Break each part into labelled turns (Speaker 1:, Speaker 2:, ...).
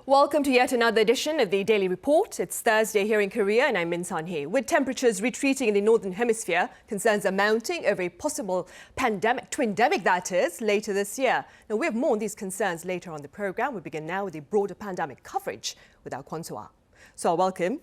Speaker 1: Welcome to yet another edition of the Daily Report. It's Thursday here in Korea and I'm Min Sun-hee. With temperatures retreating in the Northern Hemisphere, concerns are mounting over a possible pandemic, twindemic that is, later this year. Now we have more on these concerns later on the program. We begin now with the broader pandemic coverage with our Kwon So-ah. So welcome.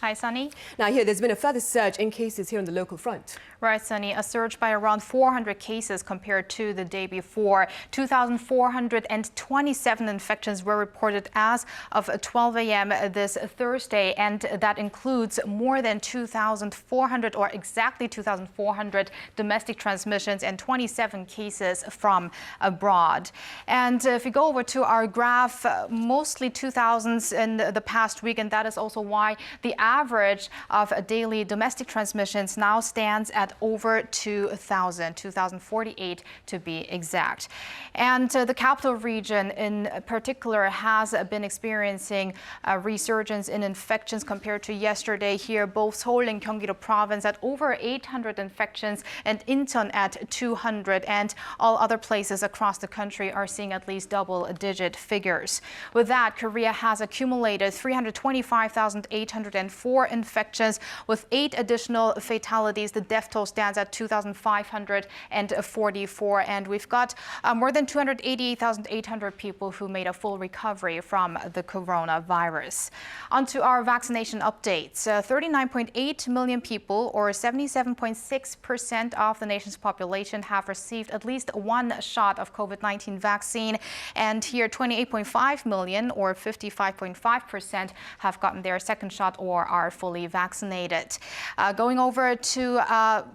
Speaker 2: Hi, Sunny.
Speaker 1: Now here, there's been a further surge in cases here on the local front.
Speaker 2: Right, Sunny. A surge by around 400 cases compared to the day before. 2,427 infections were reported as of 12 a.m. this Thursday, and that includes more than 2,400 or exactly 2,400 domestic transmissions and 27 cases from abroad. And if we go over to our graph, mostly 2,000s in the past week, and that is also why the average of daily domestic transmissions now stands at over 2,000, 2,048 to be exact. And the capital region in particular has been experiencing a resurgence in infections compared to yesterday. Here, both Seoul and Gyeonggi-do province at over 800 infections and Incheon at 200, and all other places across the country are seeing at least double-digit figures. With that, Korea has accumulated 325,804 infections with 8 additional fatalities. The death toll stands at 2,544, and we've got more than 288,800 people who made a full recovery from the coronavirus. On to our vaccination updates. 39.8 million people, or 77.6% of the nation's population, have received at least one shot of COVID-19 vaccine, and here 28.5 million, or 55.5%, have gotten their second shot or are fully vaccinated. Going over to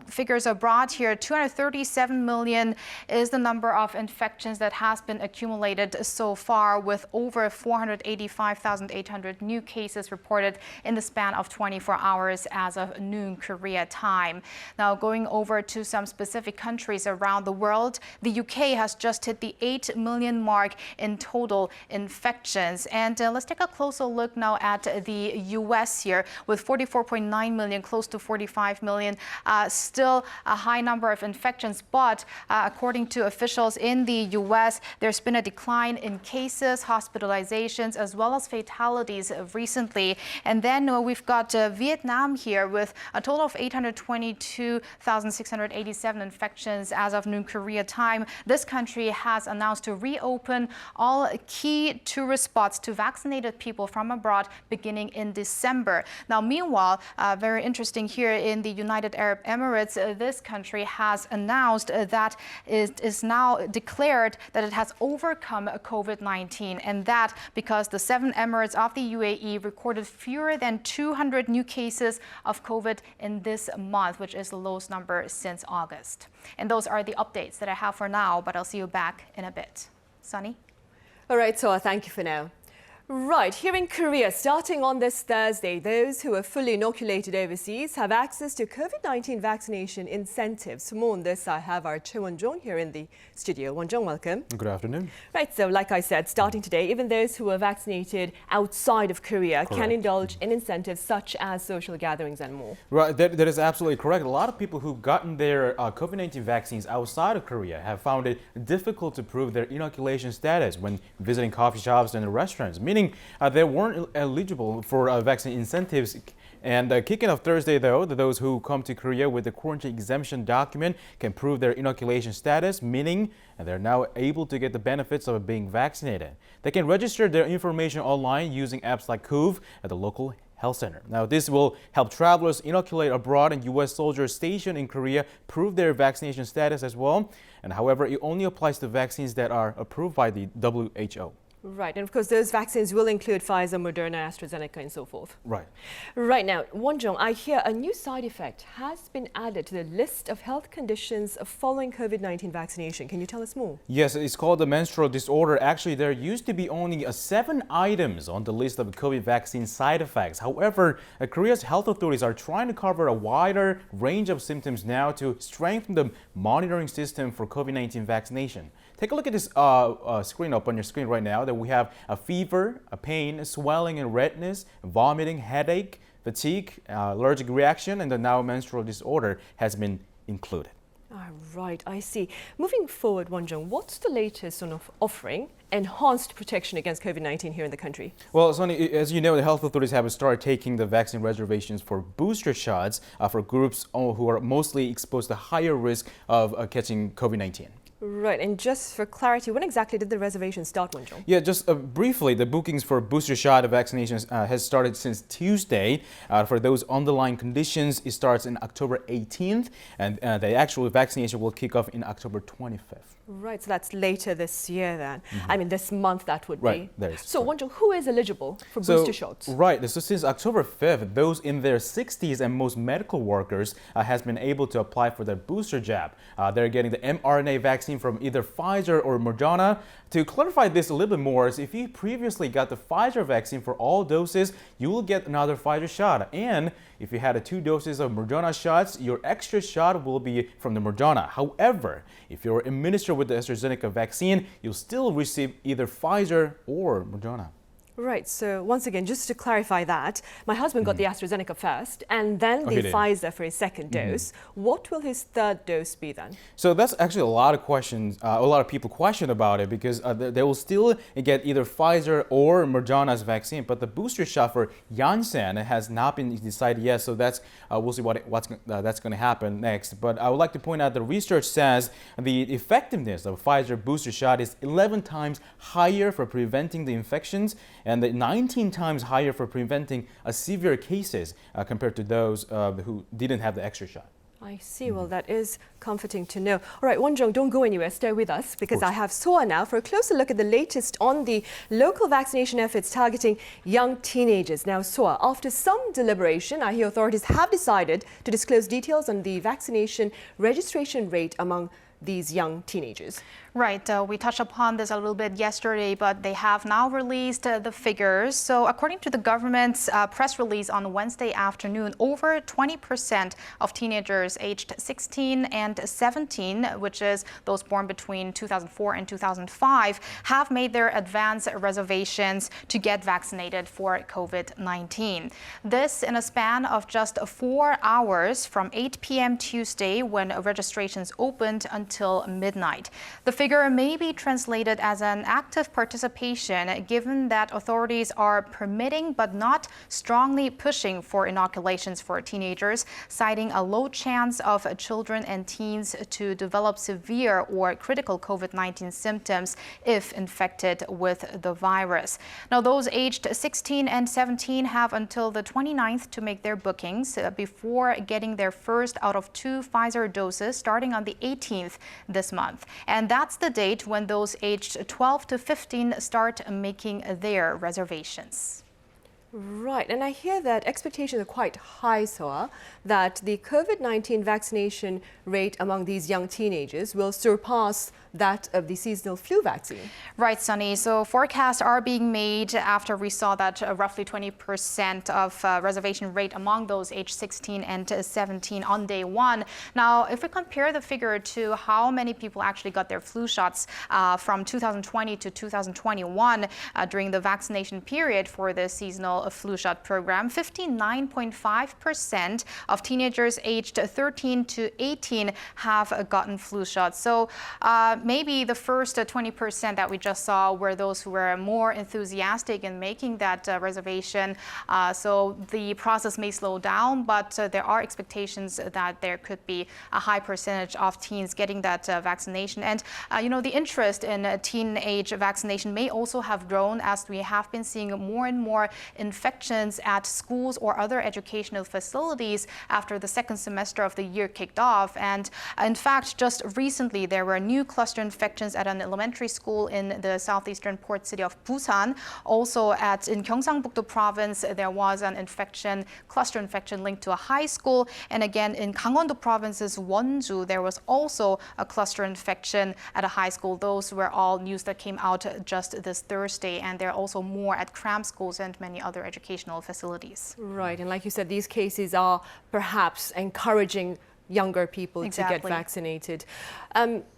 Speaker 2: figures abroad here, 237 million is the number of infections that has been accumulated so far, with over 485,800 new cases reported in the span of 24 hours as of noon Korea time. Now going over to some specific countries around the world, the UK has just hit the 8 million mark in total infections. And let's take a closer look now at the US here, with 44.9 million, close to 45 million, still a high number of infections. But according to officials in the US, there's been a decline in cases, hospitalizations, as well as fatalities recently. And then we've got Vietnam here with a total of 822,687 infections as of noon Korea time. This country has announced to reopen all key tourist spots to vaccinated people from abroad beginning in December. Now, meanwhile, very interesting here in the United Arab Emirates, this country has announced that it is now declared that it has overcome COVID-19, and that because the 7 Emirates of the UAE recorded fewer than 200 new cases of COVID in this month, which is the lowest number since August. And those are the updates that I have for now, but I'll see you back in a bit. Sunny?
Speaker 1: All right, so thank you for now. Right, here in Korea, starting on this Thursday, those who are fully inoculated overseas have access to COVID-19 vaccination incentives. For more on this, I have our Choi Won-jong here in the studio. Won-jong, welcome.
Speaker 3: Good afternoon.
Speaker 1: Right, so like I said, starting today, even those who are vaccinated outside of Korea can indulge in incentives such as social gatherings and more.
Speaker 3: Right, that is absolutely correct. A lot of people who've gotten their COVID-19 vaccines outside of Korea have found it difficult to prove their inoculation status when visiting coffee shops and restaurants, meaning they weren't eligible for vaccine incentives. And kicking off Thursday, though, those who come to Korea with the quarantine exemption document can prove their inoculation status, meaning they're now able to get the benefits of being vaccinated. They can register their information online using apps like Koov at the local health center. Now, this will help travelers inoculate abroad and U.S. soldiers stationed in Korea prove their vaccination status as well. And however, it only applies to vaccines that are approved by the WHO.
Speaker 1: Right, and of course those vaccines will include Pfizer, Moderna, AstraZeneca and so forth.
Speaker 3: Right.
Speaker 1: Right now, Won-jong, I hear a new side effect has been added to the list of health conditions following COVID-19 vaccination. Can you tell us more?
Speaker 3: Yes, it's called the menstrual disorder. Actually, there used to be only 7 items on the list of COVID vaccine side effects. However, Korea's health authorities are trying to cover a wider range of symptoms now to strengthen the monitoring system for COVID-19 vaccination. Take a look at this screen up on your screen right now. That we have a fever, a pain, swelling and redness, vomiting, headache, fatigue, allergic reaction, and the now menstrual disorder has been included.
Speaker 1: Right, I see. Moving forward, Wonjung, what's the latest on offering enhanced protection against COVID-19 here in the country?
Speaker 3: Well, Sonny, as you know, the health authorities have started taking the vaccine reservations for booster shots for groups who are mostly exposed to higher risk of catching COVID-19.
Speaker 1: Right, and just for clarity, when exactly did the reservation start, Wonjung?
Speaker 3: Yeah, just briefly, the bookings for booster shot vaccinations has started since Tuesday. For those underlying conditions, it starts in October 18th, and the actual vaccination will kick off in October 25th.
Speaker 1: Right, so that's later this year then. I mean, this month that would
Speaker 3: Right,
Speaker 1: be.
Speaker 3: there is.
Speaker 1: So, Wonjung, who is eligible for booster shots?
Speaker 3: Right, so since October 5th, those in their 60s and most medical workers has been able to apply for their booster jab. They're getting the mRNA vaccine from either Pfizer or Moderna. To clarify this a little bit more, is if you previously got the Pfizer vaccine for all doses, you will get another Pfizer shot. And if you had 2 doses of Moderna shots, your extra shot will be from the Moderna. However, if you're administered with the AstraZeneca vaccine, you'll still receive either Pfizer or Moderna.
Speaker 1: Right, so once again, just to clarify that, my husband got the AstraZeneca first and then the Pfizer for his second dose. What will his third dose be then?
Speaker 3: So that's actually a lot of questions, a lot of people question about it because they will still get either Pfizer or Moderna's vaccine, but the booster shot for Janssen has not been decided yet, so that's we'll see that's going to happen next. But I would like to point out the research says the effectiveness of Pfizer booster shot is 11 times higher for preventing the infections and 19 times higher for preventing severe cases compared to those who didn't have the extra shot.
Speaker 1: I see. Well, that is comforting to know. All right, Wonjung, don't go anywhere. Stay with us because I have Soa now for a closer look at the latest on the local vaccination efforts targeting young teenagers. Now, Soa, after some deliberation, I hear authorities have decided to disclose details on the vaccination registration rate among these young teenagers.
Speaker 2: Right. We touched upon this a little bit yesterday, but they have now released the figures. So according to the government's press release on Wednesday afternoon, over 20% of teenagers aged 16 and 17, which is those born between 2004 and 2005, have made their advance reservations to get vaccinated for COVID-19. This in a span of just 4 hours from 8 p.m. Tuesday when registrations opened until midnight. The figure may be translated as an active participation given that authorities are permitting but not strongly pushing for inoculations for teenagers, citing a low chance of children and teens to develop severe or critical COVID-19 symptoms if infected with the virus. Now, those aged 16 and 17 have until the 29th to make their bookings before getting their first out of 2 Pfizer doses starting on the 18th this month. And that's the date when those aged 12 to 15 start making their reservations.
Speaker 1: Right, and I hear that expectations are quite high, Soa, that the COVID-19 vaccination rate among these young teenagers will surpass that of the seasonal flu vaccine.
Speaker 2: Right, Sunny. So forecasts are being made after we saw that roughly 20% of reservation rate among those aged 16 and 17 on day 1. Now, if we compare the figure to how many people actually got their flu shots from 2020 to 2021 during the vaccination period for the seasonal flu shot program, 59.5% of teenagers aged 13 to 18 have gotten flu shots. So maybe the first 20% that we just saw were those who were more enthusiastic in making that reservation. So the process may slow down, but there are expectations that there could be a high percentage of teens getting that vaccination. And, you know, the interest in teenage vaccination may also have grown as we have been seeing more and more infections at schools or other educational facilities after the second semester of the year kicked off. And in fact, just recently, there were new cluster infections at an elementary school in the southeastern port city of Busan. Also in Gyeongsangbuk-do province, there was an cluster infection linked to a high school. And again, in Gangwon-do province's Wonju, there was also a cluster infection at a high school. Those were all news that came out just this Thursday. And there are also more at cram schools and many other educational facilities.
Speaker 1: Right, and like you said, these cases are perhaps encouraging younger people to get vaccinated.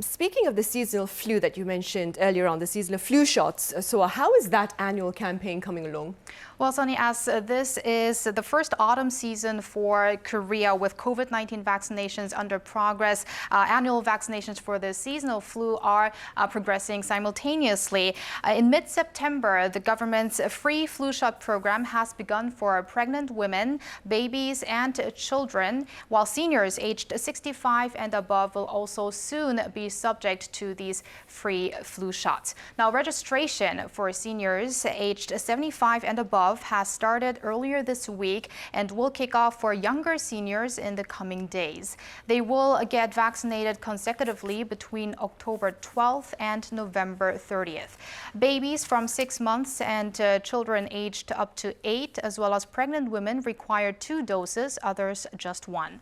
Speaker 1: Speaking of the seasonal flu that you mentioned earlier on, the seasonal flu shots, so how is that annual campaign coming along?
Speaker 2: Well, Sunny, as this is the first autumn season for Korea with COVID-19 vaccinations under progress, annual vaccinations for the seasonal flu are progressing simultaneously. In mid-September, the government's free flu shot program has begun for pregnant women, babies, and children, while seniors aged 65 and above will also soon be subject to these free flu shots. Now, registration for seniors aged 75 and above has started earlier this week and will kick off for younger seniors in the coming days. They will get vaccinated consecutively between October 12th and November 30th. Babies from 6 months and children aged up to 8, as well as pregnant women, require 2 doses, others just 1.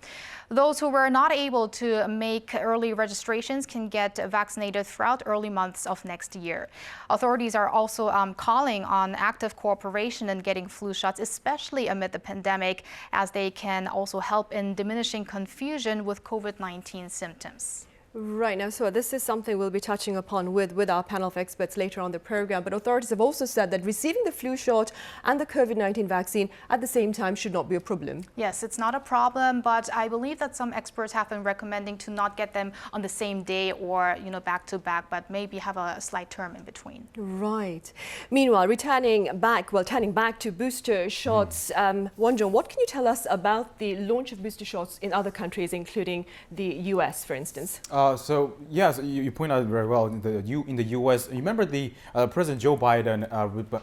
Speaker 2: Those who were not able to make early registrations can get vaccinated throughout early months of next year. Authorities are also calling on active cooperation in getting flu shots, especially amid the pandemic, as they can also help in diminishing confusion with COVID-19 symptoms.
Speaker 1: Right now, so this is something we'll be touching upon with our panel of experts later on the program. But authorities have also said that receiving the flu shot and the COVID-19 vaccine at the same time should not be a problem.
Speaker 2: Yes, it's not a problem, but I believe that some experts have been recommending to not get them on the same day or, back to back, but maybe have a slight term in between.
Speaker 1: Right. Meanwhile, turning back to booster shots, Wonjong, what can you tell us about the launch of booster shots in other countries, including the US, for instance?
Speaker 3: So yes, you point out very well. In the U.S., you remember the President Joe Biden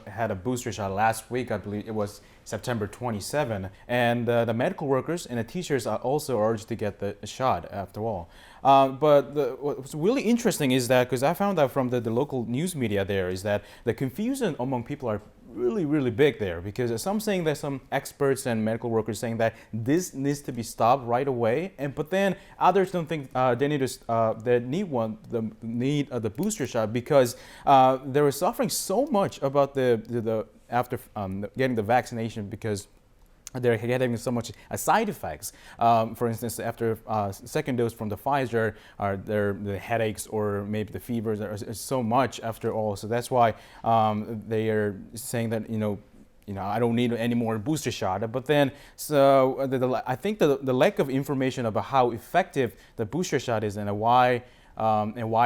Speaker 3: had a booster shot last week. I believe it was September 27, and the medical workers and the teachers are also urged to get the shot after all. But what's really interesting is that, because I found out from the local news media there, is that the confusion among people are really big there, because some saying that some experts and medical workers saying that this needs to be stopped right away, but then others don't think they need the booster shot because they were suffering so much about after getting the vaccination, because they're getting so much side effects. For instance, after second dose from the Pfizer, the headaches or maybe the fevers are so much after all. So that's why they are saying that I don't need any more booster shot. But then, so I think the lack of information about how effective the booster shot is and why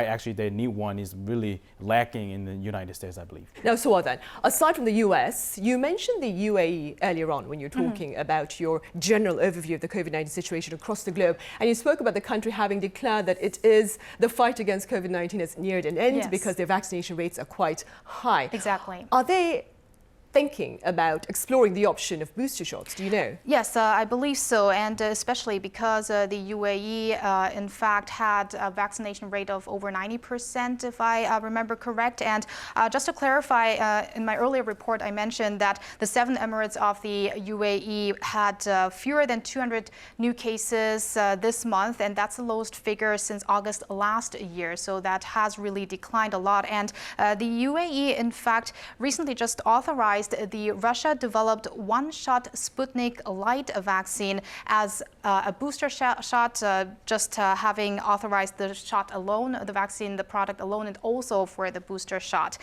Speaker 3: actually they need one is really lacking in the United States, I believe.
Speaker 1: Now, so then, aside from the US, you mentioned the UAE earlier on when you were talking about your general overview of the COVID-19 situation across the globe. And you spoke about the country having declared that the fight against COVID-19 has neared an end because their vaccination rates are quite high.
Speaker 2: Exactly.
Speaker 1: Are they thinking about exploring the option of booster shots? Do you know?
Speaker 2: Yes, I believe so, and especially because the UAE, in fact, had a vaccination rate of over 90%, if I remember correct. And just to clarify, in my earlier report, I mentioned that the 7 Emirates of the UAE had fewer than 200 new cases this month, and that's the lowest figure since August last year. So that has really declined a lot. And the UAE, in fact, recently just authorized the Russia-developed one-shot Sputnik Light vaccine as a booster shot, just having authorized the shot alone, the vaccine, the product alone, and also for the booster shot.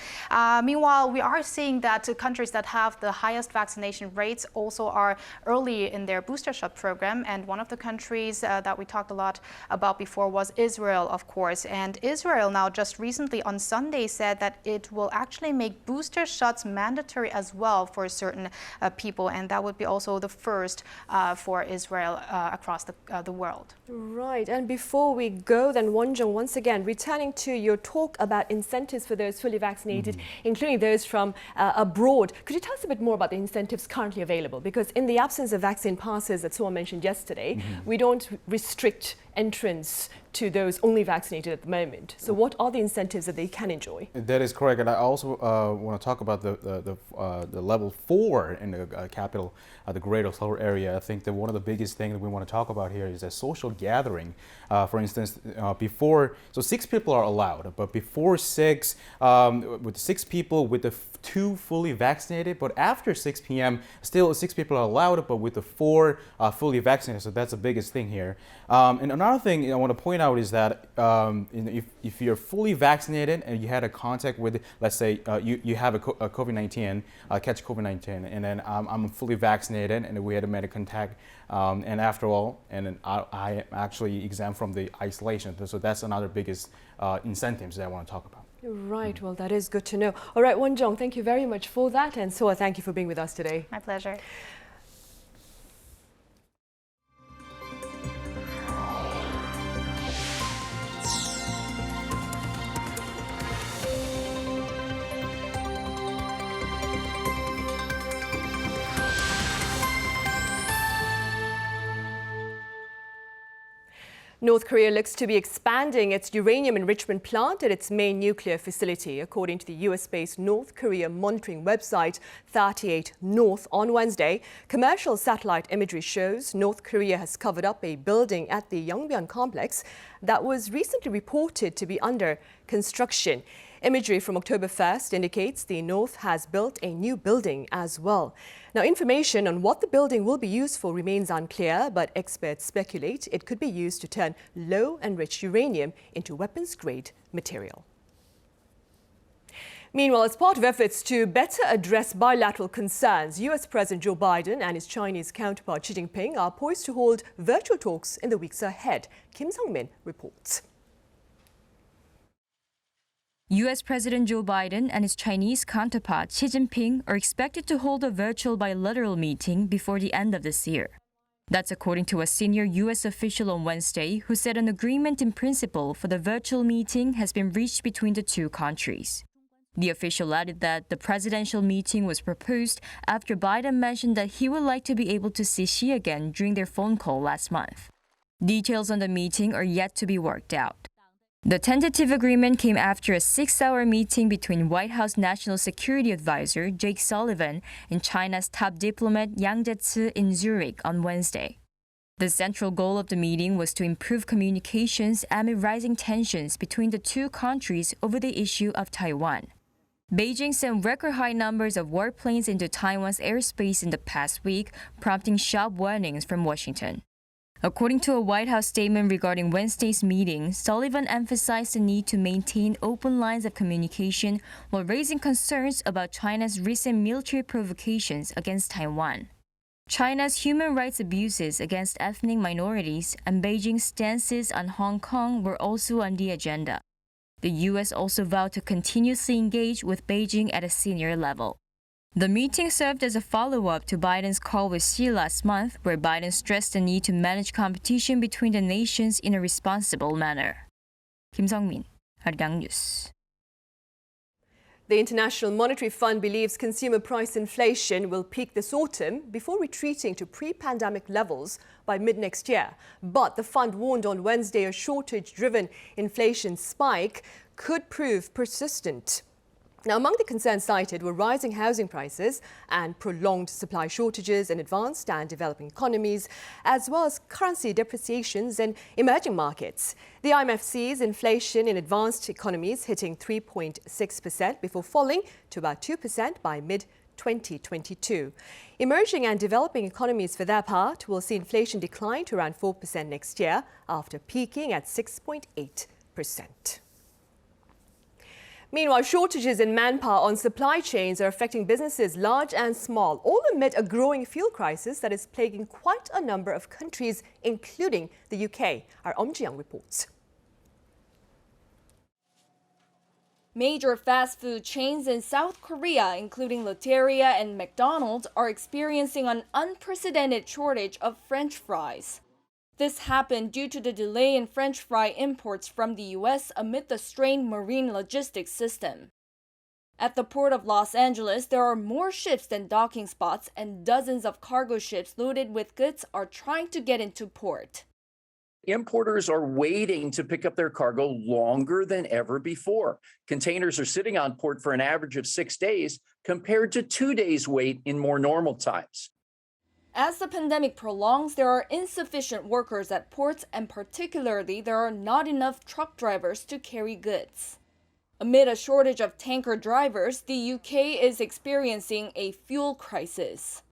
Speaker 2: Meanwhile, we are seeing that countries that have the highest vaccination rates also are early in their booster shot program. And one of the countries that we talked a lot about before was Israel, of course. And Israel now just recently on Sunday said that it will actually make booster shots mandatory as well for certain people, and that would be also the first for Israel across the world.
Speaker 1: Right, and before we go then, Wonjong, once again, returning to your talk about incentives for those fully vaccinated, including those from abroad, could you tell us a bit more about the incentives currently available? Because in the absence of vaccine passes that someone mentioned yesterday, we don't restrict entrance to those only vaccinated at the moment. So what are the incentives that they can enjoy?
Speaker 3: That is correct, and I also want to talk about the level 4 in the capital, the Greater Seoul area. I think that one of the biggest things that we want to talk about here is a social gathering. For instance, before, so 6 people are allowed, but before 6, with 6 people with the 2 fully vaccinated, but after 6 p.m. still 6 people are allowed, but with the 4 fully vaccinated. So that's the biggest thing here. And another thing I want to point out is that if you're fully vaccinated and you had a contact with, let's say you have a COVID-19, catch COVID-19, and then I'm fully vaccinated and we had a medical contact, and after all, and then I am actually exempt from the isolation. So that's another biggest incentives that I want to talk about.
Speaker 1: Right, well, that is good to know. All right, Wonjong, thank you very much for that. And Soa, thank you for being with us today.
Speaker 2: My pleasure.
Speaker 1: North Korea looks to be expanding its uranium enrichment plant at its main nuclear facility, according to the US-based North Korea monitoring website 38 North. On Wednesday, commercial satellite imagery shows North Korea has covered up a building at the Yongbyon complex that was recently reported to be under construction. Imagery from October 1st indicates the North has built a new building as well. Now, information on what the building will be used for remains unclear, but experts speculate it could be used to turn low-enriched uranium into weapons-grade material. Meanwhile, as part of efforts to better address bilateral concerns, US President Joe Biden and his Chinese counterpart Xi Jinping are poised to hold virtual talks in the weeks ahead. Kim Sung-min reports.
Speaker 4: U.S. President Joe Biden and his Chinese counterpart Xi Jinping are expected to hold a virtual bilateral meeting before the end of this year. That's according to a senior U.S. official on Wednesday who said an agreement in principle for the virtual meeting has been reached between the two countries. The official added that the presidential meeting was proposed after Biden mentioned that he would like to be able to see Xi again during their phone call last month. Details on the meeting are yet to be worked out. The tentative agreement came after a 6-hour meeting between White House National Security Advisor Jake Sullivan and China's top diplomat Yang Jiechi in Zurich on Wednesday. The central goal of the meeting was to improve communications amid rising tensions between the two countries over the issue of Taiwan. Beijing sent record-high numbers of warplanes into Taiwan's airspace in the past week, prompting sharp warnings from Washington. According to a White House statement regarding Wednesday's meeting, Sullivan emphasized the need to maintain open lines of communication while raising concerns about China's recent military provocations against Taiwan. China's human rights abuses against ethnic minorities and Beijing's stances on Hong Kong were also on the agenda. The U.S. also vowed to continuously engage with Beijing at a senior level. The meeting served as a follow-up to Biden's call with Xi last month, where Biden stressed the need to manage competition between the nations in a responsible manner. Kim Sung-min, Arirang News.
Speaker 1: The International Monetary Fund believes consumer price inflation will peak this autumn before retreating to pre-pandemic levels by mid-next year. But the fund warned on Wednesday a shortage-driven inflation spike could prove persistent. Now, among the concerns cited were rising housing prices and prolonged supply shortages in advanced and developing economies, as well as currency depreciations in emerging markets. The IMF sees inflation in advanced economies hitting 3.6% before falling to about 2% by mid-2022. Emerging and developing economies, for their part, will see inflation decline to around 4% next year after peaking at 6.8%. Meanwhile, shortages in manpower on supply chains are affecting businesses large and small, all amid a growing fuel crisis that is plaguing quite a number of countries, including the UK. Our Ji-young reports.
Speaker 5: Major fast food chains in South Korea, including Lotteria and McDonald's, are experiencing an unprecedented shortage of French fries. This happened due to the delay in French fry imports from the U.S. amid the strained marine logistics system. At the port of Los Angeles, there are more ships than docking spots, and dozens of cargo ships loaded with goods are trying to get into port.
Speaker 6: Importers are waiting to pick up their cargo longer than ever before. Containers are sitting on port for an average of 6 days compared to 2 days wait in more normal times.
Speaker 5: As the pandemic prolongs, there are insufficient workers at ports, and particularly there are not enough truck drivers to carry goods. Amid a shortage of tanker drivers, the UK is experiencing a fuel crisis.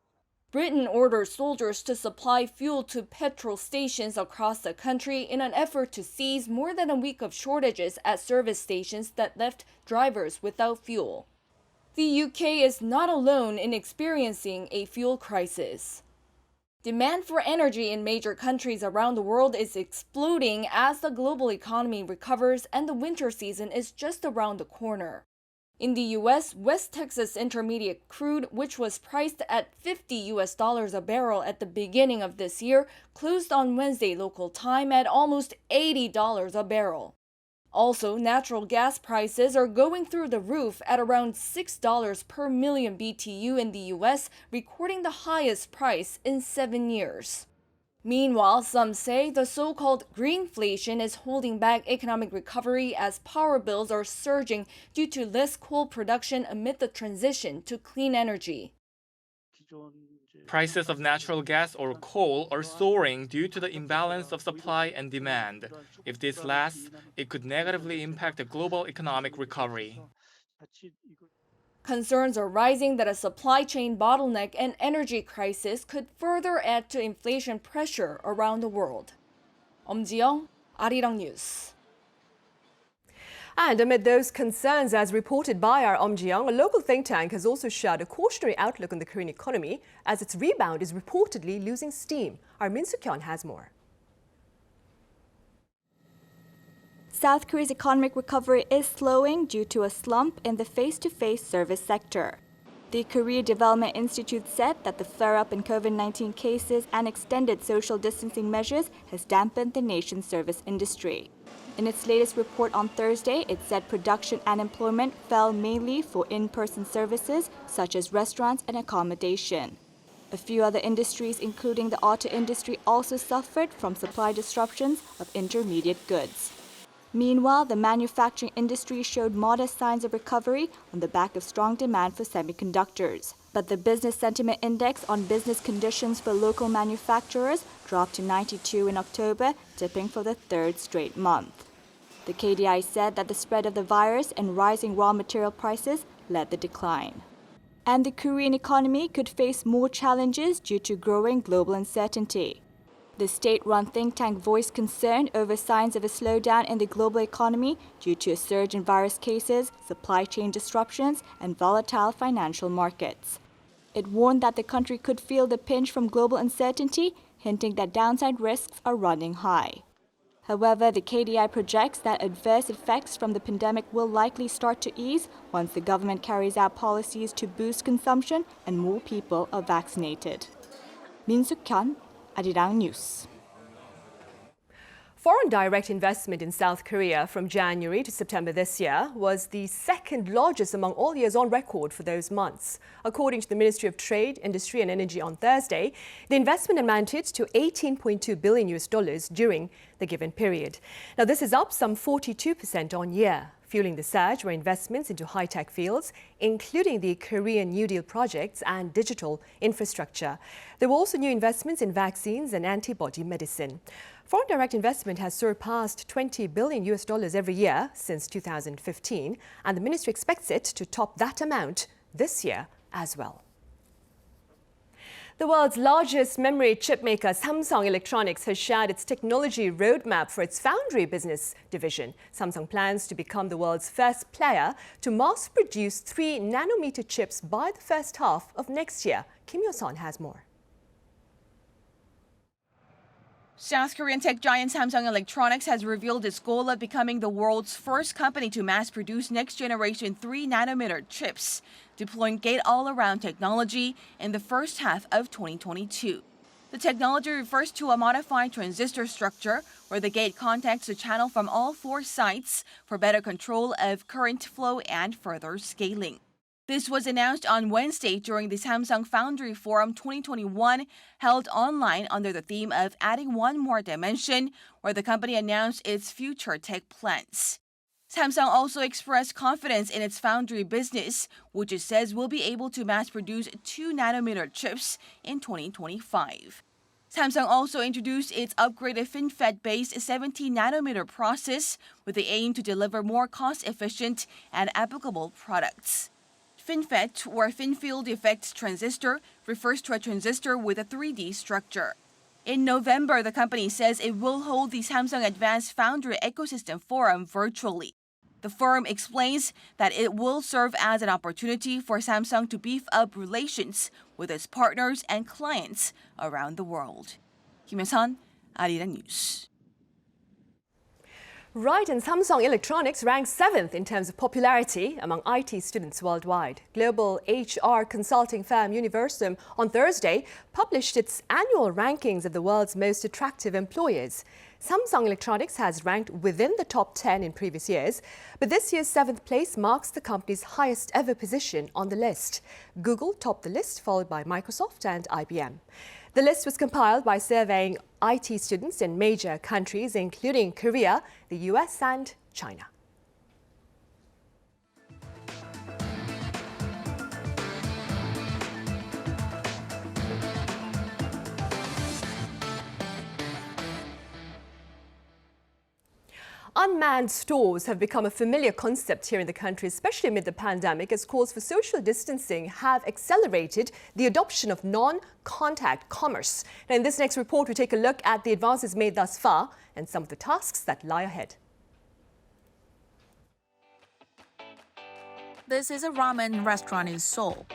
Speaker 5: Britain orders soldiers to supply fuel to petrol stations across the country in an effort to seize more than a week of shortages at service stations that left drivers without fuel. The UK is not alone in experiencing a fuel crisis. Demand for energy in major countries around the world is exploding as the global economy recovers and the winter season is just around the corner. In the US, West Texas Intermediate crude, which was priced at $50 a barrel at the beginning of this year, closed on Wednesday local time at almost $80 a barrel. Also, natural gas prices are going through the roof at around $6 per million BTU in the US, recording the highest price in 7 years. Meanwhile, some say the so-called greenflation is holding back economic recovery as power bills are surging due to less coal production amid the transition to clean energy.
Speaker 7: Prices of natural gas or coal are soaring due to the imbalance of supply and demand. If this lasts, it could negatively impact the global economic recovery.
Speaker 5: Concerns are rising that a supply chain bottleneck and energy crisis could further add to inflation pressure around the world. 엄지영, Arirang News.
Speaker 1: And amid those concerns, as reported by our Jeong, a local think tank has also shared a cautionary outlook on the Korean economy as its rebound is reportedly losing steam. Our Min Soo-kyun has more.
Speaker 8: South Korea's economic recovery is slowing due to a slump in the face-to-face service sector. The Korea Development Institute said that the flare-up in COVID-19 cases and extended social distancing measures has dampened the nation's service industry. In its latest report on Thursday, it said production and employment fell mainly for in-person services such as restaurants and accommodation. A few other industries, including the auto industry, also suffered from supply disruptions of intermediate goods. Meanwhile, the manufacturing industry showed modest signs of recovery on the back of strong demand for semiconductors. But the Business Sentiment Index on business conditions for local manufacturers dropped to 92 in October, dipping for the third straight month. The KDI said that the spread of the virus and rising raw material prices led the decline. And the Korean economy could face more challenges due to growing global uncertainty. The state-run think tank voiced concern over signs of a slowdown in the global economy due to a surge in virus cases, supply chain disruptions, and volatile financial markets. It warned that the country could feel the pinch from global uncertainty, hinting that downside risks are running high. However, the KDI projects that adverse effects from the pandemic will likely start to ease once the government carries out policies to boost consumption and more people are vaccinated. Min Soo-kyun, Arirang News.
Speaker 1: Foreign direct investment in South Korea from January to September this year was the second largest among all years on record for those months. According to the Ministry of Trade, Industry and Energy on Thursday, the investment amounted to $18.2 billion during the given period. Now, this is up some 42% on year. Fueling the surge were investments into high-tech fields, including the Korean New Deal projects and digital infrastructure. There were also new investments in vaccines and antibody medicine. Foreign direct investment has surpassed $20 billion every year since 2015, and the ministry expects it to top that amount this year as well. The world's largest memory chip maker, Samsung Electronics, has shared its technology roadmap for its foundry business division. Samsung plans to become the world's first player to mass-produce 3-nanometer chips by the first half of next year. Kim Yo-son has more.
Speaker 9: South Korean tech giant Samsung Electronics has revealed its goal of becoming the world's first company to mass-produce next-generation 3-nanometer chips, deploying gate-all-around technology in the first half of 2022. The technology refers to a modified transistor structure where the gate contacts a channel from all 4 sides for better control of current flow and further scaling. This was announced on Wednesday during the Samsung Foundry Forum 2021 held online under the theme of Adding One More Dimension, where the company announced its future tech plans. Samsung also expressed confidence in its foundry business, which it says will be able to mass-produce 2-nanometer chips in 2025. Samsung also introduced its upgraded FinFET-based 17-nanometer process with the aim to deliver more cost-efficient and applicable products. FinFET, or Thin-Field Effect Transistor, refers to a transistor with a 3D structure. In November, the company says it will hold the Samsung Advanced Foundry Ecosystem Forum virtually. The forum explains that it will serve as an opportunity for Samsung to beef up relations with its partners and clients around the world. Kim Hye-sun, Arirang News.
Speaker 1: Right, and Samsung Electronics ranks 7th in terms of popularity among IT students worldwide. Global HR consulting firm Universum on Thursday published its annual rankings of the world's most attractive employers. Samsung Electronics has ranked within the top 10 in previous years, but this year's 7th place marks the company's highest ever position on the list. Google topped the list, followed by Microsoft and IBM. The list was compiled by surveying IT students in major countries, including Korea, the US, and China. Unmanned stores have become a familiar concept here in the country, especially amid the pandemic, as calls for social distancing have accelerated the adoption of non-contact commerce. Now, in this next report, we take a look at the advances made thus far and some of the tasks that lie ahead.
Speaker 10: This is a ramen restaurant in Seoul.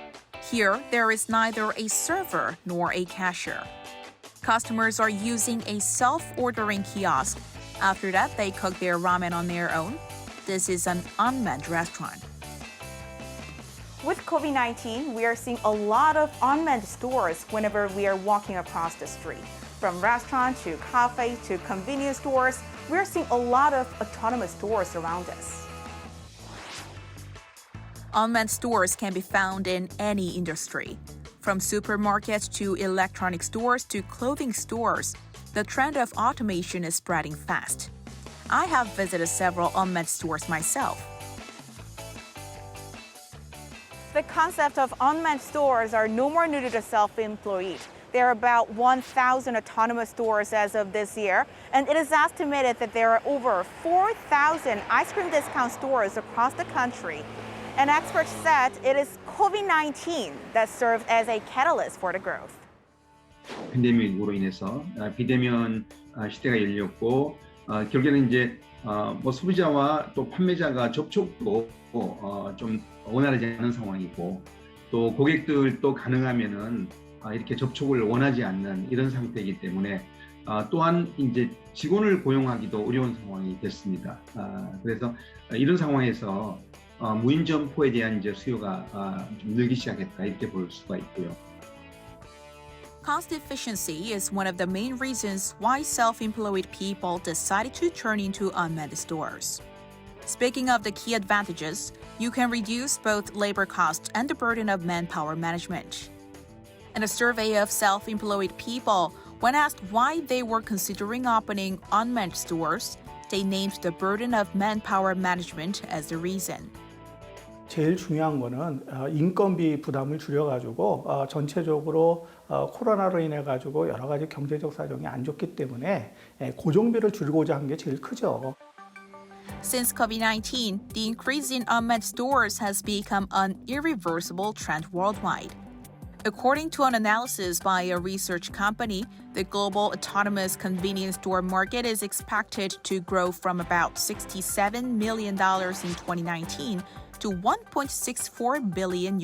Speaker 10: Here, there is neither a server nor a cashier. Customers are using a self-ordering kiosk. After that, they cook their ramen on their own. This is an unmanned restaurant.
Speaker 11: With COVID-19, we are seeing a lot of unmanned stores whenever we are walking across the street. From restaurants to cafes to convenience stores, we are seeing a lot of autonomous stores around us.
Speaker 10: Unmanned stores can be found in any industry. From supermarkets to electronic stores to clothing stores, the trend of automation is spreading fast. I have visited several unmanned stores myself.
Speaker 11: The concept of unmanned stores are no more new to the self-employed. There are about 1,000 autonomous stores as of this year, and it is estimated that there are over 4,000 ice cream discount stores across the country. And experts said it is COVID-19 that served as a catalyst for the growth.
Speaker 12: 팬데믹으로 인해서 비대면 시대가 열렸고 결국에는 이제 소비자와 또 판매자가 접촉도 좀 원활하지 않은 상황이고 또 고객들도 가능하면은 이렇게 접촉을 원하지 않는 이런 상태이기 때문에 또한 이제 직원을 고용하기도 어려운 상황이 됐습니다. 그래서 이런 상황에서 무인 점포에 대한 이제 수요가 좀 늘기 시작했다 이렇게 볼 수가 있고요.
Speaker 10: Cost efficiency is one of the main reasons why self-employed people decided to turn into unmanned stores. Speaking of the key advantages, you can reduce both labor costs and the burden of manpower management. In a survey of self-employed people, when asked why they were considering opening unmanned stores, they named the burden of manpower management as the reason.
Speaker 13: 제일 중요한 거는 인건비 부담을 줄여가지고 전체적으로 코로나로 인해 가지고 여러 가지 경제적 사정이 안 좋기 때문에 고정비를 줄이고자 한 게 제일 크죠.
Speaker 10: Since COVID-19, the increase in unmanned stores has become an irreversible trend worldwide. According to an analysis by a research company, the global autonomous convenience store market is expected to grow from about $67 million in 2019 to $1.64 billion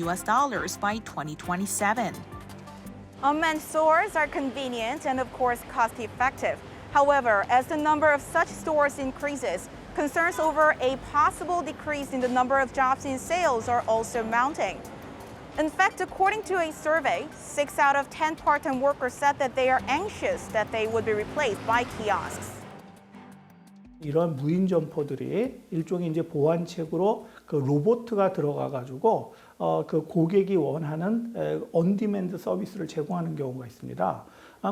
Speaker 10: by 2027.
Speaker 11: Unmanned stores are convenient and, of course, cost-effective. However, as the number of such stores increases, concerns over a possible decrease in the number of jobs in sales are also mounting. In fact, according to a survey, 6 out of 10 part-time workers said that they are anxious that they would be replaced by kiosks.
Speaker 13: 이런 무인 점포들이 일종의 이제 보안책으로 그 로봇가 들어가 가지고 그 고객이 원하는 온디맨드 서비스를 제공하는 경우가 있습니다.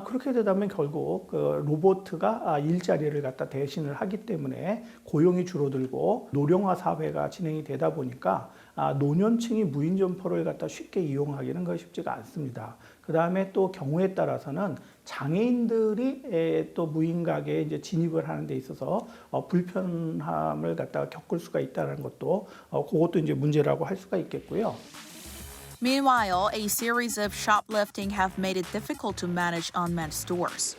Speaker 13: 그렇게 되다 보면 결국 그 로봇가 일자리를 갖다 대신을 하기 때문에 고용이 줄어들고 노령화 사회가 진행이 되다 보니까 노년층이 무인 점포를 갖다 쉽게 이용하기는 거의 쉽지가 않습니다. 그 다음에 또 경우에 따라서는 장애인들이 또 무인 가게에 이제 진입을 하는 데 있어서 불편함을 갖다가 겪을 수가 있다는 것도 그것도 이제 문제라고 할 수가 있겠고요.
Speaker 10: Meanwhile, a series of shoplifting have made it difficult to manage unmanned stores.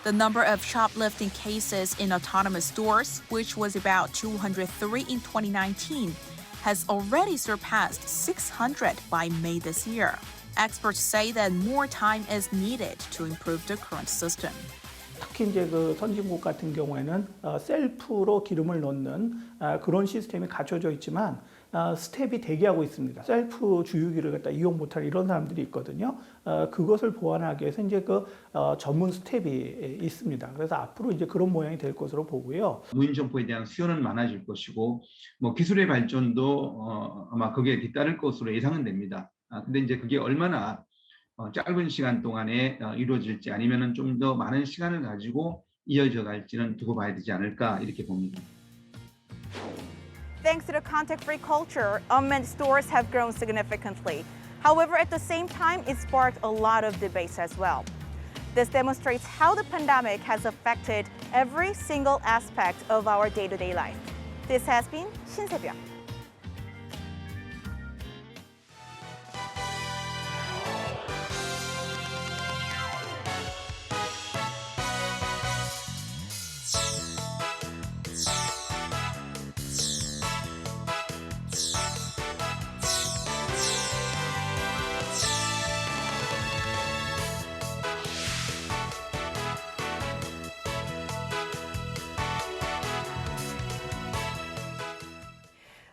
Speaker 10: The number of shoplifting cases in autonomous stores, which was about 203 in 2019, has already surpassed 600 by May this year. Experts say that more time is needed to improve the current system.
Speaker 13: 특히 이제 그 선진국 같은 경우에는 셀프로 기름을 넣는 그런 시스템이 갖춰져 있지만 스텝이 대기하고 있습니다. 셀프 주유기를 갖다 이용 못할 이런 사람들이 있거든요. 그것을 보완하기 위해서 이제 그 전문 스텝이 있습니다. 그래서 앞으로 이제 그런 모양이 될 것으로 보고요.
Speaker 12: 무인 점포에 대한 수요는 많아질 것이고, 뭐 기술의 발전도 아마 거기에 뒤따를 것으로 예상은 됩니다. 근데 이제 그게 얼마나 짧은 시간 동안에 이루어질지 아니면은 좀 더 많은 시간을 가지고 이어져 갈지는 두고 봐야 되지 않을까 이렇게 봅니다.
Speaker 11: Thanks to the contact-free culture, unmanned stores have grown significantly. However, at the same time, it sparked a lot of debates as well. This demonstrates how the pandemic has affected every single aspect of our day-to-day life. This has been 신새벽.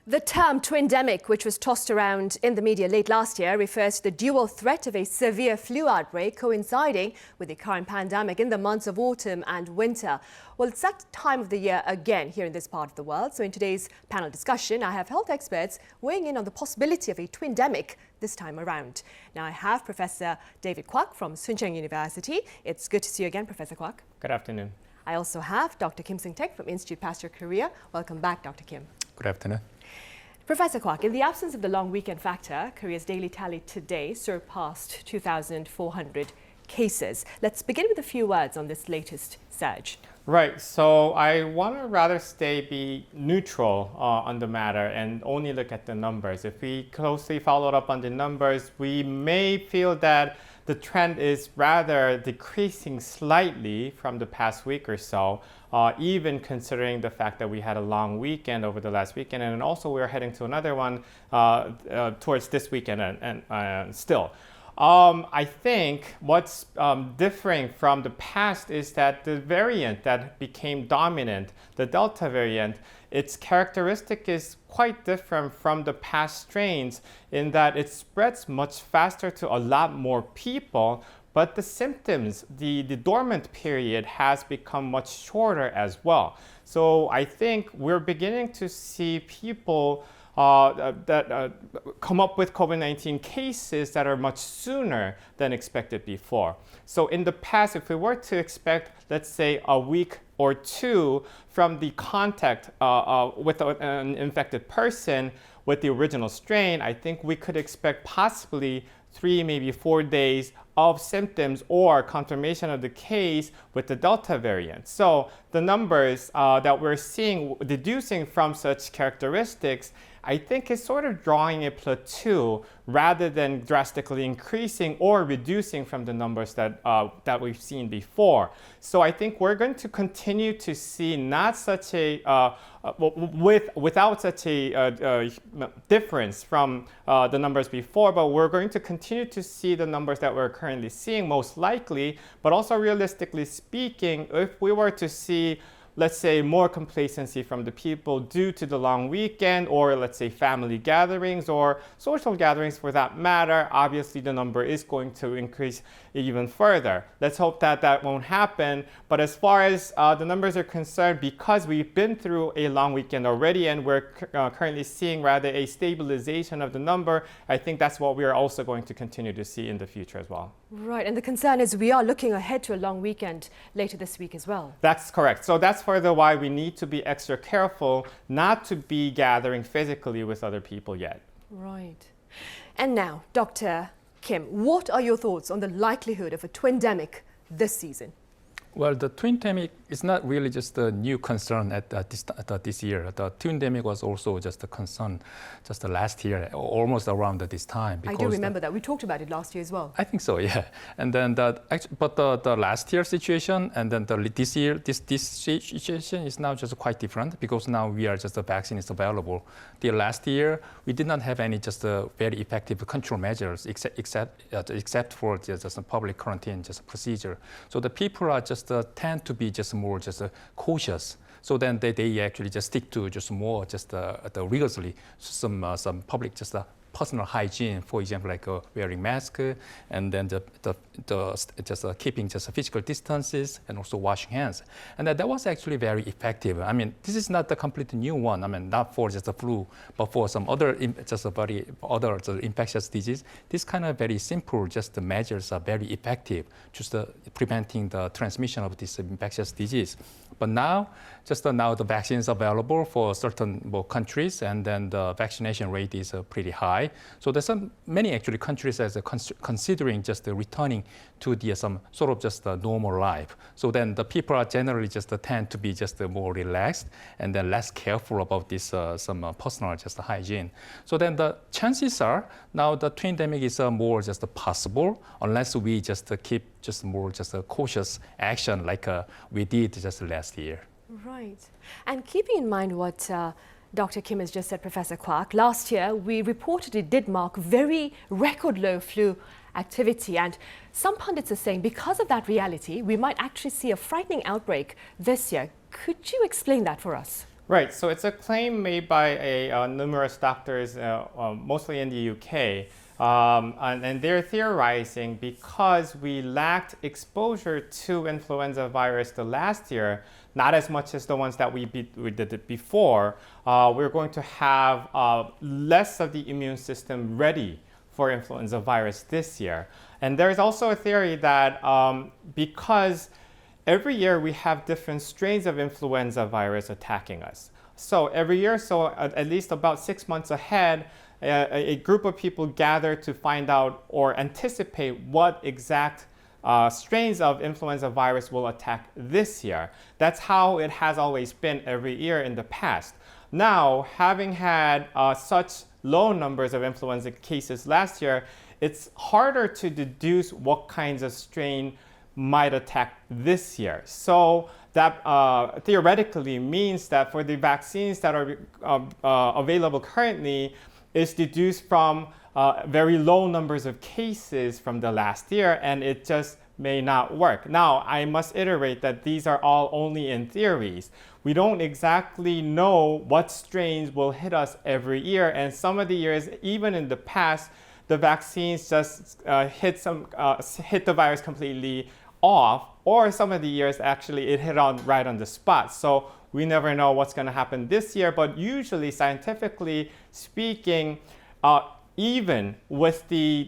Speaker 1: The term Twindemic, which was tossed around in the media late last year, refers to the dual threat of a severe flu outbreak coinciding with the current pandemic in the months of autumn and winter. Well, it's that time of the year again here in this part of the world. So in today's panel discussion, I have health experts weighing in on the possibility of a twindemic this time around. Now, I have Professor David Kwak from Sooncheng University. It's good to see you again, Professor Kwak.
Speaker 14: Good afternoon.
Speaker 1: I also have Dr. Kim Seung-taek from Institute Pasteur Korea. Welcome back, Dr. Kim.
Speaker 14: Good afternoon.
Speaker 1: Professor Kwak, in the absence of the long weekend factor, Korea's daily tally today surpassed 2,400 cases. Let's begin with a few words on this latest surge.
Speaker 14: Right, so I want to rather be neutral on the matter and only look at the numbers. If we closely followed up on the numbers, we may feel that the trend is rather decreasing slightly from the past week or so, even considering the fact that we had a long weekend over the last weekend, and also we're heading to another one towards this weekend and still. I think what's differing from the past is that the variant that became dominant, the Delta variant, its characteristic is quite different from the past strains in that it spreads much faster to a lot more people, but the symptoms, the dormant period has become much shorter as well. So I think we're beginning to see people that come up with COVID-19 cases that are much sooner than expected before. So in the past, if we were to expect, let's say, a week or two from the contact with an infected person with the original strain, I think we could expect possibly 3, maybe 4 days of symptoms or confirmation of the case with the Delta variant. So the numbers that we're seeing deducing from such characteristics, I think is sort of drawing a plateau rather than drastically increasing or reducing from the numbers that we've seen before. So I think we're going to continue to see not such a without such a difference from the numbers before, but we're going to continue to see the numbers that we're currently seeing most likely, but also realistically speaking, if we were to see let's say, more complacency from the people due to the long weekend, or let's say family gatherings or social gatherings for that matter, obviously the number is going to increase even further. Let's hope that that won't happen. But as far as the numbers are concerned, because we've been through a long weekend already and we're currently seeing rather a stabilization of the number, I think that's what we are also going to continue to see in the future as well.
Speaker 1: Right, and the concern is we are looking ahead to a long weekend later this week as well.
Speaker 14: That's correct. So that's further why we need to be extra careful not to be gathering physically with other people yet.
Speaker 1: Right. And now, Dr. Kim, what are your thoughts on the likelihood of a twindemic this season?
Speaker 15: Well, the twindemic is not really just a new concern at this year. The twindemic was also just a concern just last year, almost around this time.
Speaker 1: I do remember that. We talked about it last year as well.
Speaker 15: I think so, yeah. And then the last year situation and then this year, this situation is now just quite different because now we are just the vaccine is available. The last year we did not have any just very effective control measures except for just public quarantine just procedure. So the people are just tend to be just more cautious. So then they actually just stick to just more the rigorously some public personal hygiene, for example, like wearing mask and then keeping physical distances and also washing hands. And that was actually very effective. I mean, this is not the completely new one. I mean, not for just the flu, but for some other other infectious disease. This kind of very simple the measures are very effective, just preventing the transmission of this infectious disease. But now, now the vaccine is available for certain countries, and then the vaccination rate is pretty high. So there's many actually countries as considering returning to the some sort of normal life. So then the people are generally tend to be more relaxed and then less careful about this some personal hygiene. So then the chances are now the twindemic is more possible unless we keep more cautious action like we did last year.
Speaker 1: Right. And keeping in mind what Dr. Kim has just said, Professor Kwak, last year we reportedly did mark very record low flu activity, and some pundits are saying because of that reality we might actually see a frightening outbreak this year. Could you explain that for us?
Speaker 14: Right, so it's a claim made by numerous doctors, mostly in the UK, and they're theorizing because we lacked exposure to influenza virus the last year, not as much as the ones that we did it before, we're going to have less of the immune system ready for influenza virus this year. And there's also a theory that because every year we have different strains of influenza virus attacking us. So every year, at least about 6 months ahead, a group of people gather to find out or anticipate what exact strains of influenza virus will attack this year. That's how it has always been every year in the past. Now, having had such low numbers of influenza cases last year, it's harder to deduce what kinds of strain might attack this year. So that theoretically means that for the vaccines that are available currently is deduced from very low numbers of cases from the last year, and it just may not work. Now, I must iterate that these are all only in theories. We don't exactly know what strains will hit us every year, and some of the years, even in the past, the vaccines just hit the virus completely off, or some of the years actually it hit right on the spot. So we never know what's going to happen this year, but usually, scientifically speaking, even with the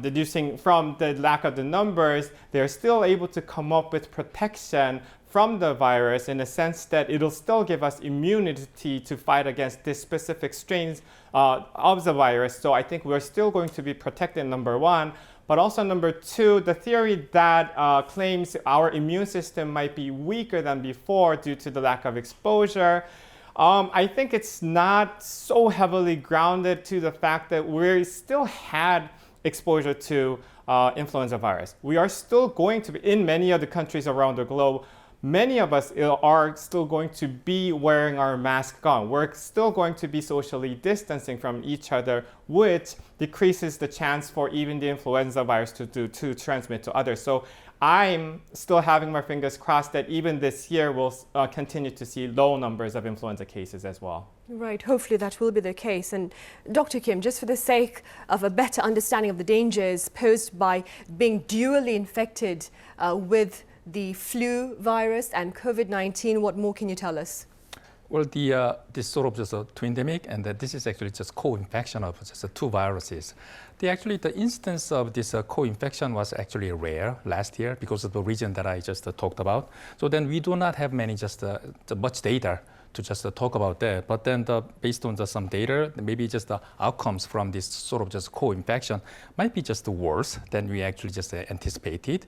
Speaker 14: deducing from the lack of the numbers, they're still able to come up with protection from the virus in the sense that it'll still give us immunity to fight against this specific strains of the virus. So I think we're still going to be protected, number one. But also number two, the theory that claims our immune system might be weaker than before due to the lack of exposure, I think it's not so heavily grounded to the fact that we still had exposure to influenza virus. We are still going to be, in many other countries around the globe, many of us are still going to be wearing our mask on. We're still going to be socially distancing from each other, which decreases the chance for even the influenza virus to transmit to others. So I'm still having my fingers crossed that even this year we'll continue to see low numbers of influenza cases as well.
Speaker 1: Right, hopefully that will be the case. And Dr. Kim, just for the sake of a better understanding of the dangers posed by being dually infected with the flu virus and COVID-19, what more can you tell us?
Speaker 15: Well, this sort of just a twindemic, and that this is actually just co-infection of just two viruses. The instance of this co-infection was actually rare last year because of the reason that I just talked about. So then we do not have many much data to just talk about that. But then based on some data, maybe just the outcomes from this sort of just co-infection might be just worse than we actually just anticipated.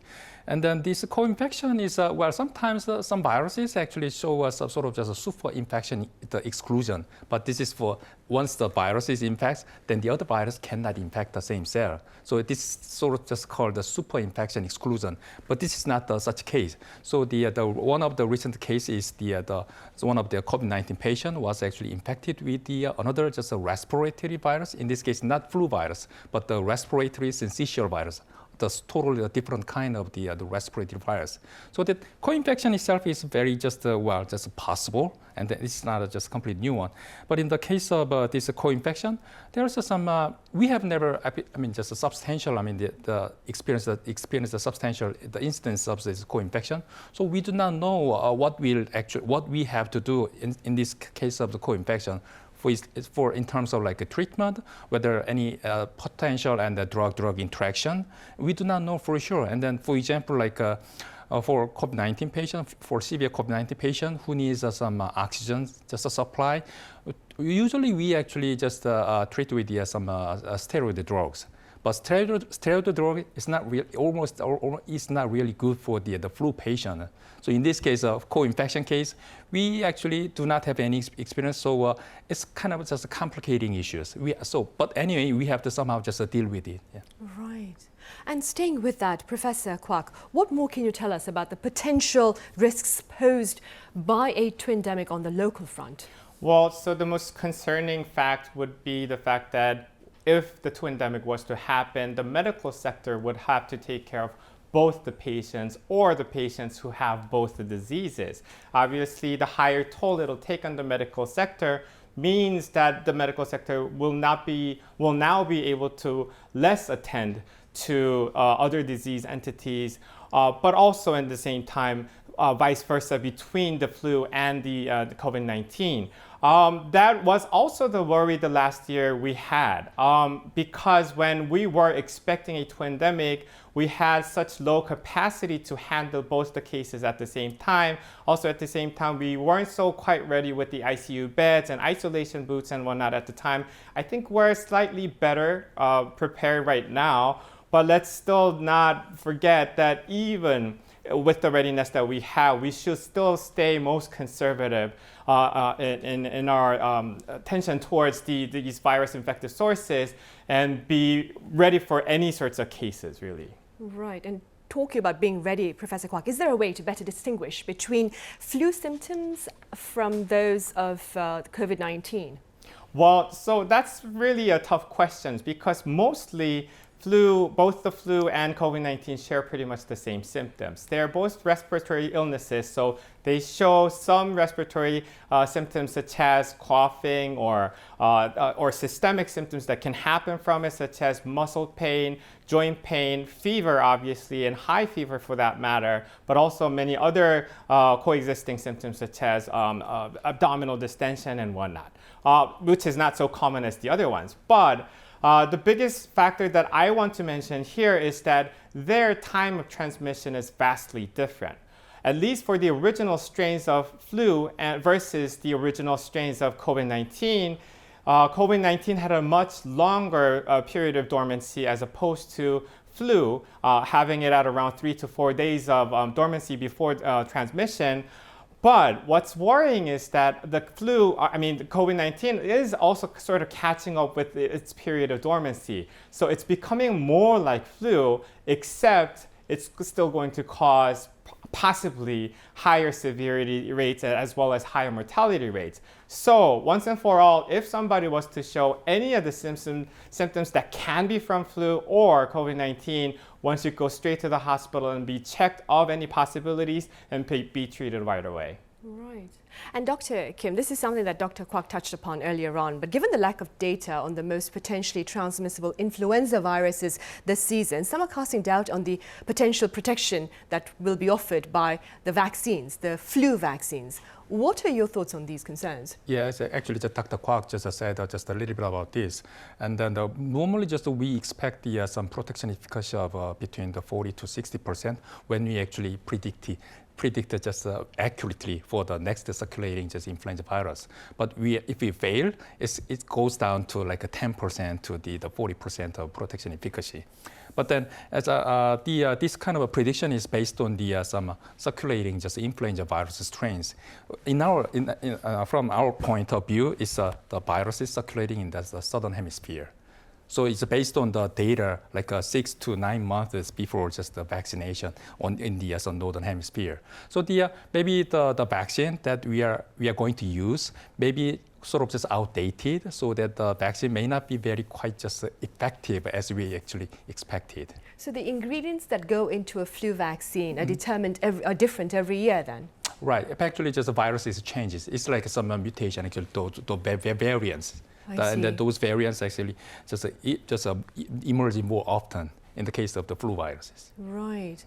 Speaker 15: And then this co-infection is, well, sometimes some viruses actually show us a sort of just a super infection exclusion. But this is for once the virus is infected, then the other virus cannot infect the same cell. So this is sort of just called the super infection exclusion. But this is not such case. So the one of the recent cases is one of the COVID-19 patient was actually infected with another just a respiratory virus. In this case, not flu virus, but the respiratory syncytial virus. That's totally different kind of the respiratory virus. So the co-infection itself is very just possible, and it's not just completely new one. But in the case of this co-infection, there's some we have never, just a substantial. The instance of this co-infection. So we do not know what we have to do in this case of the co-infection. For in terms of like a treatment, whether any potential and drug interaction, we do not know for sure. And then, for example, like for COVID-19 patient, for severe COVID-19 patient who needs some oxygen, just a supply, usually we actually just treat with some steroid drugs. But steroid drug is not really, is not really good for the flu patient. So in this case of co-infection case, we actually do not have any experience. So it's kind of just complicating issues. But anyway, we have to somehow just deal with it. Yeah.
Speaker 1: Right. And staying with that, Professor Kwak, what more can you tell us about the potential risks posed by a twindemic on the local front?
Speaker 14: Well, so the most concerning fact would be the fact that if the twindemic was to happen, the medical sector would have to take care of both the patients or the patients who have both the diseases. Obviously, the higher toll it'll take on the medical sector means that the medical sector will now be able to less attend to other disease entities, but also at the same time, vice versa between the flu and the COVID-19. That was also the worry the last year we had, because when we were expecting a twindemic, we had such low capacity to handle both the cases at the same time. Also at the same time, we weren't so quite ready with the ICU beds and isolation booths and whatnot at the time. I think we're slightly better prepared right now, but let's still not forget that even with the readiness that we have, we should still stay most conservative in our attention towards these virus-infected sources and be ready for any sorts of cases, really.
Speaker 1: Right. And talking about being ready, Professor Kwak, is there a way to better distinguish between flu symptoms from those of COVID-19?
Speaker 14: Well, so that's really a tough question because mostly both the flu and COVID-19 share pretty much the same symptoms. They're both respiratory illnesses, so they show some respiratory symptoms such as coughing or systemic symptoms that can happen from it, such as muscle pain, joint pain, fever, obviously, and high fever for that matter, but also many other coexisting symptoms such as abdominal distension and whatnot, which is not so common as the other ones. But the biggest factor that I want to mention here is that their time of transmission is vastly different. At least for the original strains of flu versus the original strains of COVID-19, COVID-19 had a much longer period of dormancy as opposed to flu, having it at around 3 to 4 days of dormancy before transmission. But what's worrying is that the COVID-19 is also sort of catching up with its period of dormancy. So it's becoming more like flu, except it's still going to cause possibly higher severity rates as well as higher mortality rates. So once and for all, if somebody was to show any of the symptoms that can be from flu or COVID-19, one should go straight to the hospital and be checked of any possibilities and be treated right away.
Speaker 1: Right. And Dr. Kim, this is something that Dr. Kwok touched upon earlier on, but given the lack of data on the most potentially transmissible influenza viruses this season, some are casting doubt on the potential protection that will be offered by the vaccines, the flu vaccines. What are your thoughts on these concerns?
Speaker 15: Yes, actually, Dr. Kwok just said just a little bit about this. And then normally we expect some protection efficacy of between the 40 to 60% when we actually predict just accurately for the next circulating just influenza virus. But if we fail, it goes down to like a 10% to the 40% of protection efficacy. But then, as this kind of a prediction is based on the some circulating just influenza virus strains. From our point of view, is the virus is circulating in the southern hemisphere. So it's based on the data like 6 to 9 months before just the vaccination in the northern hemisphere. So maybe the vaccine that we are going to use maybe sort of just outdated, so that the vaccine may not be quite just effective as we actually expected.
Speaker 1: So the ingredients that go into a flu vaccine are different every year then?
Speaker 15: Right. Actually, just the virus changes. It's like some mutation, actually, the variants. And then those variants actually just emerge more often in the case of the flu viruses.
Speaker 1: Right.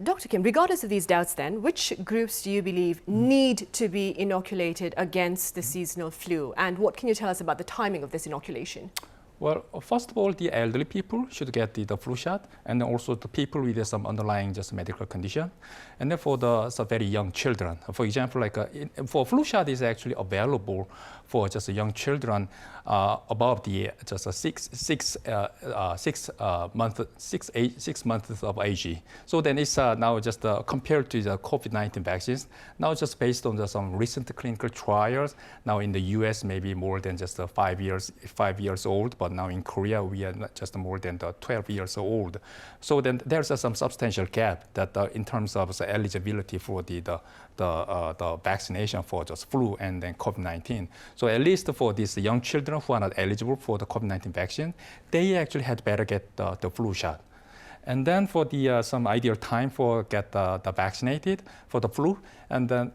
Speaker 1: Dr. Kim, regardless of these doubts then, which groups do you believe need to be inoculated against the seasonal flu? And what can you tell us about the timing of this inoculation?
Speaker 15: Well, first of all, the elderly people should get the flu shot, and then also the people with some underlying just medical condition. And then for the very young children, for example, for flu shot is actually available for just young children above the just 6 months of age. So then it's now just compared to the COVID-19 vaccines, now just based on some recent clinical trials. Now in the U.S. maybe more than just 5 years old, but now in Korea we are just more than 12 years old. So then there's some substantial gap that in terms of the eligibility for the vaccination for just flu and then COVID-19. So at least for these young children who are not eligible for the COVID-19 vaccine, they actually had better get the flu shot. And then for the some ideal time for get the vaccinated for the flu, and then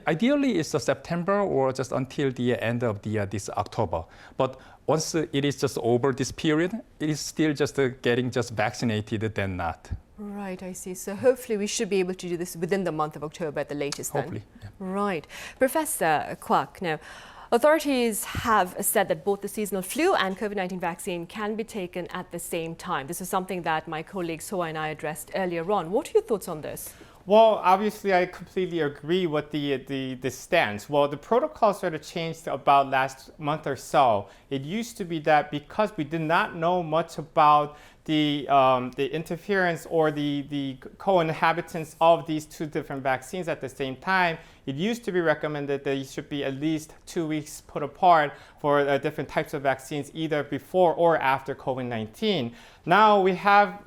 Speaker 15: ideally it's September or just until the end of this October. But once it is just over this period, it is still just getting just vaccinated than not.
Speaker 1: Right, I see. So hopefully we should be able to do this within the month of October at the latest then.
Speaker 15: Hopefully, yeah.
Speaker 1: Right. Professor Kwok, now, authorities have said that both the seasonal flu and COVID-19 vaccine can be taken at the same time. This is something that my colleague Soa and I addressed earlier on. What are your thoughts on this?
Speaker 14: Well, obviously, I completely agree with the stance. Well, the protocol sort of changed about last month or so. It used to be that because we did not know much about the interference or the co-inhabitants of these two different vaccines at the same time, it used to be recommended that it should be at least 2 weeks put apart for different types of vaccines, either before or after COVID-19. Now we have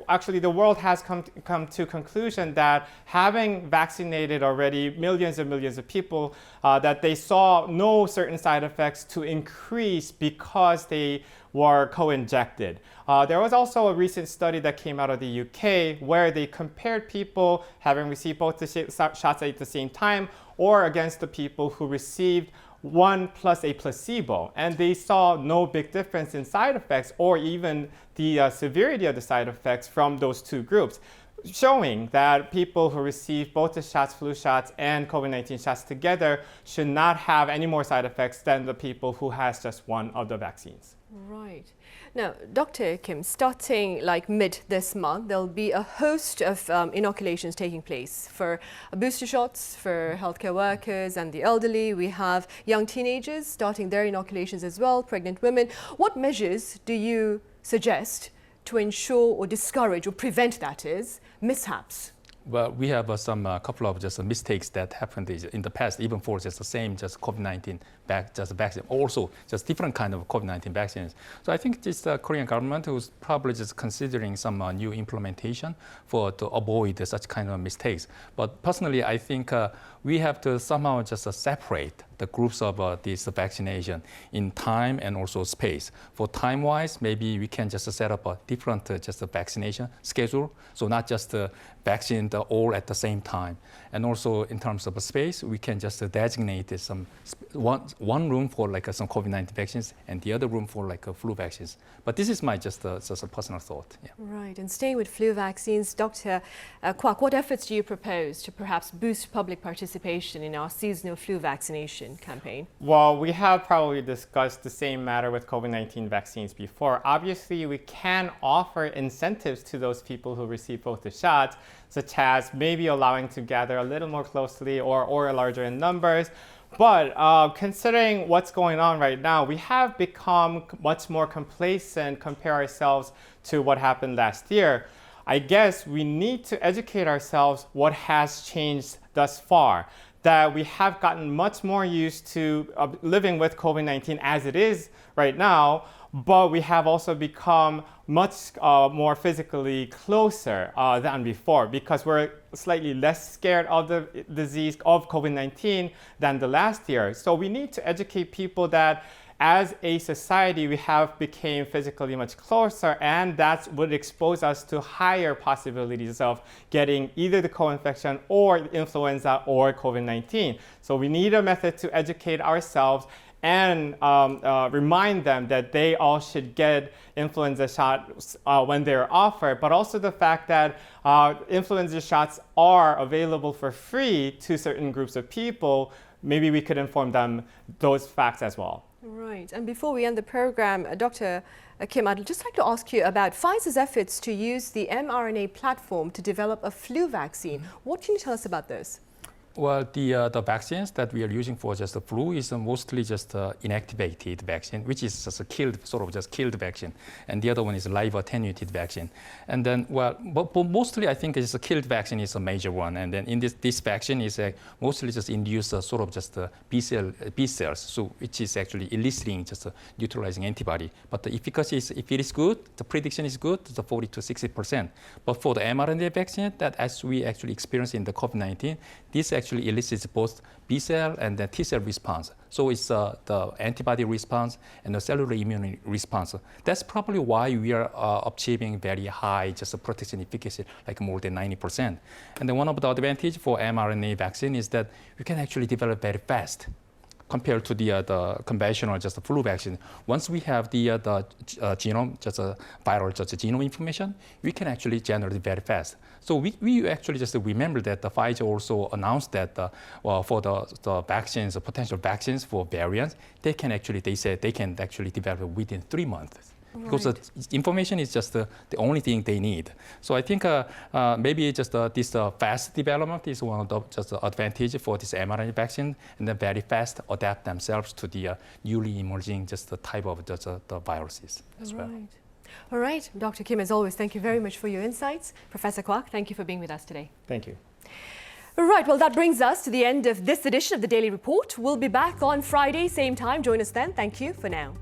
Speaker 14: actually the world has come to conclusion that having vaccinated already millions and millions of people, that they saw no certain side effects to increase because they were co-injected. There was also a recent study that came out of the UK where they compared people having received both the shots at the same time or against the people who received one plus a placebo, and they saw no big difference in side effects or even the severity of the side effects from those two groups, showing that people who receive both the shots, flu shots and COVID-19 shots together should not have any more side effects than the people who has just one of the vaccines.
Speaker 1: Right. Now, Dr. Kim, starting like mid this month, there'll be a host of inoculations taking place for booster shots for healthcare workers and the elderly. We have young teenagers starting their inoculations as well, pregnant women. What measures do you suggest to ensure or discourage or prevent, that is, mishaps?
Speaker 15: Well, we have some couple of just mistakes that happened in the past, even for just the same just COVID-19 vaccine, also just different kind of COVID-19 vaccines. So I think this Korean government was probably just considering some new implementation to avoid such kind of mistakes. But personally, I think we have to somehow just separate the groups of this vaccination in time and also space. For time-wise, maybe we can just set up a different just a vaccination schedule, so not just vaccine all at the same time. And also in terms of space, we can just designate some one room for like some COVID-19 vaccines and the other room for like flu vaccines. But this is my just a personal thought. Yeah.
Speaker 1: Right, and staying with flu vaccines, Dr. Kwak, what efforts do you propose to perhaps boost public participation in our seasonal flu vaccination campaign?
Speaker 14: Well, we have probably discussed the same matter with COVID-19 vaccines before. Obviously, we can offer incentives to those people who receive both the shots, such as maybe allowing to gather a little more closely or larger in numbers. But considering what's going on right now, we have become much more complacent, compare ourselves to what happened last year. I guess we need to educate ourselves what has changed thus far, that we have gotten much more used to living with COVID-19 as it is right now, but we have also become much more physically closer than before because we're slightly less scared of the disease of COVID-19 than the last year. So we need to educate people that as a society, we have become physically much closer, and that would expose us to higher possibilities of getting either the co-infection or influenza or COVID-19. So we need a method to educate ourselves and remind them that they all should get influenza shots when they're offered, but also the fact that influenza shots are available for free to certain groups of people. Maybe we could inform them those facts as well.
Speaker 1: Right. And before we end the program, Dr. Kim, I'd just like to ask you about Pfizer's efforts to use the mRNA platform to develop a flu vaccine. What can you tell us about this?
Speaker 15: Well, the vaccines that we are using for just the flu is mostly just inactivated vaccine, which is just a killed vaccine, and the other one is live attenuated vaccine. And then, well, but mostly I think it's a killed vaccine is a major one, and then in this vaccine is mostly just induce sort of just B cells, so which is actually eliciting just a neutralizing antibody. But the efficacy is, if it is good, the prediction is good, the 40 to 60%. But for the mRNA vaccine, that as we actually experience in the COVID-19, this actually elicits both B cell and the T cell response. So it's the antibody response and the cellular immune response. That's probably why we are achieving very high just protection efficacy, like more than 90%. And then one of the advantages for mRNA vaccine is that we can actually develop very fast compared to the conventional just flu vaccine. Once we have the genome, just a viral just genome information, we can actually generate very fast. So we actually just remember that the Pfizer also announced that for the vaccines, the potential vaccines for variants, they said they can actually develop within 3 months. Because the information is just the only thing they need. So I think maybe just this fast development is one of the just advantage for this mRNA vaccine, and then very fast adapt themselves to the newly emerging just the type of the viruses as well.
Speaker 1: All right, Dr. Kim, as always, thank you very much for your insights. Professor Kwak, thank you for being with us today.
Speaker 14: Thank you.
Speaker 1: All right, well, that brings us to the end of this edition of the Daily Report. We'll be back on Friday, same time. Join us then. Thank you for now.